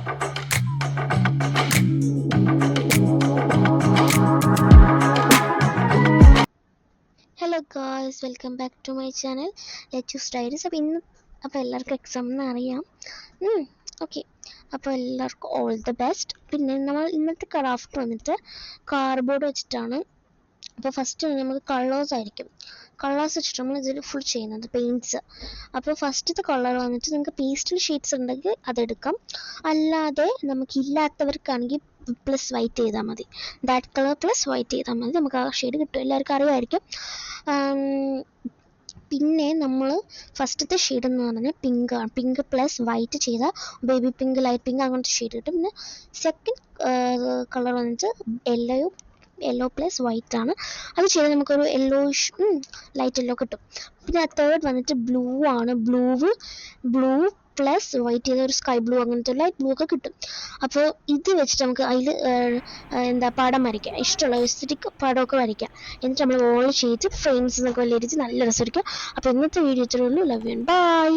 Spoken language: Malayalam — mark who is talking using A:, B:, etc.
A: Hello guys, welcome back to my channel lettuce diaries. അപ്പോൾ എല്ലാവർക്കും എക്സാം എന്ന് അറിയാം. ഓക്കെ, അപ്പോൾ എല്ലാവർക്കും ഓൾ ദ ബെസ്റ്റ്. പിന്നെ നമ്മൾ ഇന്നത്തെ ക്രാഫ്റ്റ് വന്നിട്ട് കാർഡ്ബോർഡ് വെച്ചിട്ടാണ്. അപ്പോൾ ഫസ്റ്റ് നമുക്ക് കളേഴ്സ് ആയിരിക്കും. കളേഴ്സ് വെച്ചിട്ട് നമ്മൾ ഇതിൽ ഫുൾ ചെയ്യുന്നത് പെയിൻറ്റ്സ്. അപ്പോൾ ഫസ്റ്റത്തെ കളർ വന്നിട്ട് നിങ്ങൾക്ക് പേസ്റ്റൽ ഷെയ്ഡ്സ് ഉണ്ടെങ്കിൽ അതെടുക്കാം. അല്ലാതെ നമുക്കില്ലാത്തവർക്കാണെങ്കിൽ പ്ലസ് വൈറ്റ് ചെയ്താൽ മതി. ദാറ്റ് കളർ പ്ലസ് വൈറ്റ് ചെയ്താൽ മതി, നമുക്ക് ആ ഷെയ്ഡ് കിട്ടും. എല്ലാവർക്കും അറിയാമായിരിക്കും. പിന്നെ നമ്മൾ ഫസ്റ്റത്തെ ഷെയ്ഡ് എന്ന് പറഞ്ഞാൽ പിങ്ക് ആണ്. പിങ്ക് പ്ലസ് വൈറ്റ് ചെയ്താൽ ബേബി പിങ്ക്, ലൈറ്റ് പിങ്ക് അങ്ങനത്തെ ഷെയ്ഡ് കിട്ടും. പിന്നെ സെക്കൻഡ് കളർ വന്നിട്ട് യെല്ലോ പ്ലസ് വൈറ്റ് ആണ്. അത് ചെയ്താൽ നമുക്കൊരു യെല്ലോയിഷ് ലൈറ്റ് യെല്ലോ കിട്ടും. പിന്നെ തേർഡ് വന്നിട്ട് ബ്ലൂ ആണ്. ബ്ലൂ പ്ലസ് വൈറ്റ് ചെയ്ത ഒരു സ്കൈ ബ്ലൂ അങ്ങനത്തെ ലൈറ്റ് ബ്ലൂ ഒക്കെ കിട്ടും. അപ്പോൾ ഇത് വെച്ചിട്ട് നമുക്ക് അതിൽ പടം വരയ്ക്കാം. ഇഷ്ടമുള്ള എസ്തെറ്റിക് പടമൊക്കെ വരയ്ക്കാം. എന്നിട്ട് നമ്മൾ ഓൾ ചെയ്ത് ഫ്രെയിംസ് എന്നൊക്കെ വലിയ നല്ല രസമായിരിക്കും. അപ്പോൾ ഇന്നത്തെ വീഡിയോ ഇത്രയേ ഉള്ളൂ. Love you, by.